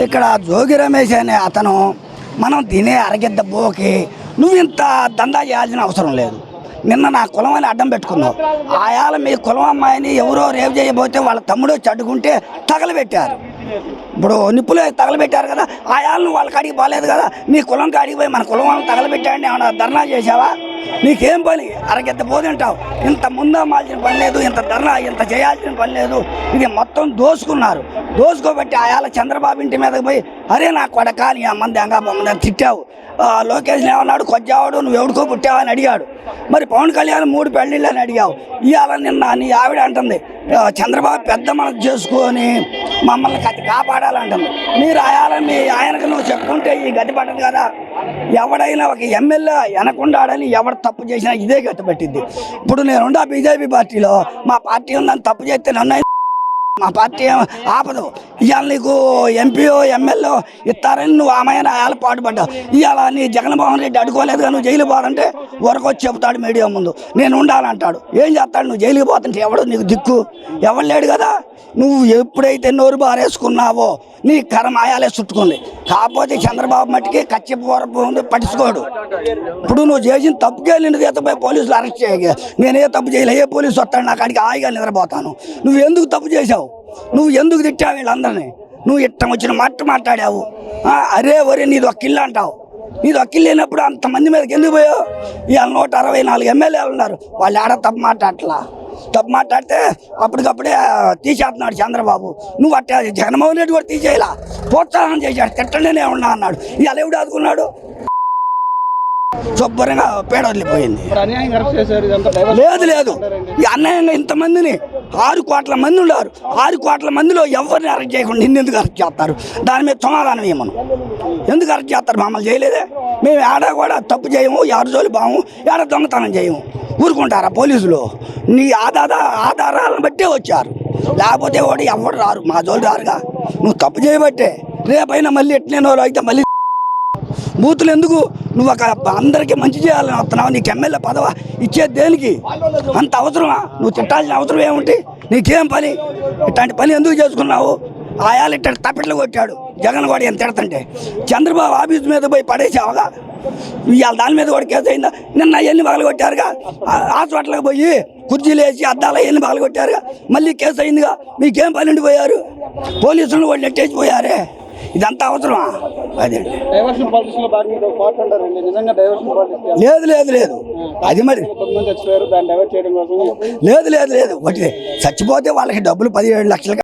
ఇక్కడ జోగి రమేష్ అనే అతను మనం తినే అరగిద్ద బోకి నువ్వు ఇంత దందా చేయాల్సిన అవసరం లేదు. నిన్న నా కులం అని అడ్డం పెట్టుకున్నావు. ఆయాల మీ కులం అమ్మాయిని ఎవరో రేపు చేయబోతే వాళ్ళ తమ్ముడు వచ్చి అడ్డుకుంటే తగలబెట్టారు. ఇప్పుడు నిప్పులు తగలబెట్టారు కదా, ఆయాలను వాళ్ళ కాడికి బాగాలేదు కదా, నీ కులం కాడికి పోయి మన కులం వాళ్ళని తగలబెట్టాడని ఏమన్నా ధర్నా చేసావా? నీకేం పని? అరగెత్త పోతుంటావు. ఇంత ముందమ్మాల్సిన పని లేదు, ఇంత ధర్నా ఇంత చేయాల్సిన పని లేదు. ఇది మొత్తం దోసుకున్నారు. దోసుకోబట్టి ఆయాల చంద్రబాబు ఇంటి మీదకి పోయి అరే నా కొడక నీ అమ్మంది అంగా బొమ్మని తిట్టావు. లోకేష్ ఏమన్నాడు, కొద్దివాడు నువ్వు ఎవడికో పుట్టావని అడిగాడు. మరి పవన్ కళ్యాణ్ 3 పెళ్ళిళ్ళు అని అడిగావు. ఇవాళ నిన్న నీ ఆవిడ అంటుంది చంద్రబాబు పెద్ద మనసు చేసుకొని మమ్మల్ని కాపాడాలంటుంది. మీరు ఆయాలని మీ ఆయనకు నువ్వు చెప్పుకుంటే ఈ గతి పట్టదు కదా. ఎవడైనా ఒక ఎమ్మెల్యే వెనకుండాడని ఎవడు తప్పు చేసినా ఇదే గతి పట్టింది. ఇప్పుడు నేనుండా బీజేపీ పార్టీలో, మా పార్టీ ఉందని తప్పు చేస్తే నన్ను మా పార్టీ ఆపదు. ఇవాళ నీకు ఎంపీఓ ఎమ్మెల్యే ఇస్తారని నువ్వు ఆమెను ఆయాల పాటుపడ్డావు. ఇవాళ నీ జగన్మోహన్ రెడ్డి అడుకోలేదుగా నువ్వు జైలు పోదంటే వరకు వచ్చి చెబుతాడు మీడియా ముందు నేను ఉండాలంటాడు. ఏం చేస్తాడు? నువ్వు జైలుకి పోతుంటే ఎవడు నీకు దిక్కు? ఎవరు లేడు కదా. నువ్వు ఎప్పుడైతే నోరు బారేసుకున్నావో నీ కరం ఆయాలే చుట్టుకుంది. కాకపోతే చంద్రబాబు మట్టికి కచ్చిపూరపు పట్టించుకోడు. ఇప్పుడు నువ్వు చేసిన తప్పుకే నిన్ను తీతపోయి పోలీసులు అరెస్ట్ చేయగా నేనే తప్పు చేయలే, ఏ పోలీసు వస్తాడు నా కాడికి హాయిగా నిద్రపోతాను. నువ్వు ఎందుకు తప్పు చేసావు? నువ్వు ఎందుకు తిట్టావు వీళ్ళందరినీ? నువ్వు ఇట్టం వచ్చిన మాట్లాడావు. అరే ఒరే నీది ఒక ఇల్లు అంటావు. నీది ఒక ఇల్లు లేనప్పుడు అంతమంది మీదకి ఎందుకు పోయావు? ఇవాళ 164 ఎమ్మెల్యేలు ఉన్నారు. వాళ్ళు ఆడ తప్పు మాట్లాడట్లా. తప్పు మాట్లాడితే అప్పటికప్పుడే తీసేస్తున్నాడు చంద్రబాబు. నువ్వు అట్టే జగన్మోహన్ రెడ్డి కూడా తీసేయాల ప్రోత్సాహం చేశాడు. తిట్టండినే ఉన్నా అన్నాడు. ఇవాళ ఎవడు ఆదుకున్నాడు? శుభ్రంగా పేడ వదిలిపోయింది. లేదు లేదు, ఈ అన్యాయంగా ఇంతమందిని 6 కోట్ల మంది ఉన్నారు. 6 కోట్ల మందిలో ఎవరిని అరెస్ట్ చేయకుండా నిన్ను ఎందుకు అరెస్ట్ చేస్తారు? దాని మీద సమాధానం ఏమను. ఎందుకు అరెస్ట్ చేస్తారు? మమ్మల్ని చేయలేదే. మేము ఏడా కూడా తప్పు చేయము, ఎవరి జోలి బాము, ఏడ దొంగతనం చేయము. ఊరుకుంటారా పోలీసులు? నీ ఆధారాలను బట్టే వచ్చారు. లేకపోతే వాడు ఎవరు రారు, మా జోలి రారుగా. నువ్వు తప్పు చేయబట్టే. రేపైనా మళ్ళీ ఎట్లేనో అయితే మళ్ళీ బూతులు ఎందుకు? నువ్వు ఒక అందరికీ మంచి చేయాలని వస్తున్నావు. నీకు ఎమ్మెల్యే పదవ ఇచ్చేది దేనికి? అంత అవసరమా? నువ్వు తిట్టాల్సిన అవసరం ఏముంటి? నీకేం పని? ఇట్లాంటి పని ఎందుకు చేసుకున్నావు? ఆయాలు ఇట్లా తప్పిట్లు కొట్టాడు జగన్ కూడా ఎంత తిడతంటే. చంద్రబాబు ఆఫీస్ మీద పోయి పడేసావుగా. ఇవాళ దాని మీద కూడా కేసు అయిందా? నిన్న అవన్నీ పగలు కొట్టారుగా. హాస్పిటల్కి పోయి కుర్చీలు వేసి అద్దాలు అవన్నీ పగలు కొట్టారుగా. మళ్ళీ కేసు అయిందిగా. మీకేం పని ఉండిపోయారు? పోలీసులను వాళ్ళు నెట్టేసిపోయారే. ఇదంతా అవసరమా? అదే లేదు లేదు లేదు, అది మరి లేదు లేదు లేదు. ఒకటి చచ్చిపోతే వాళ్ళకి డబ్బులు 17 లక్షలు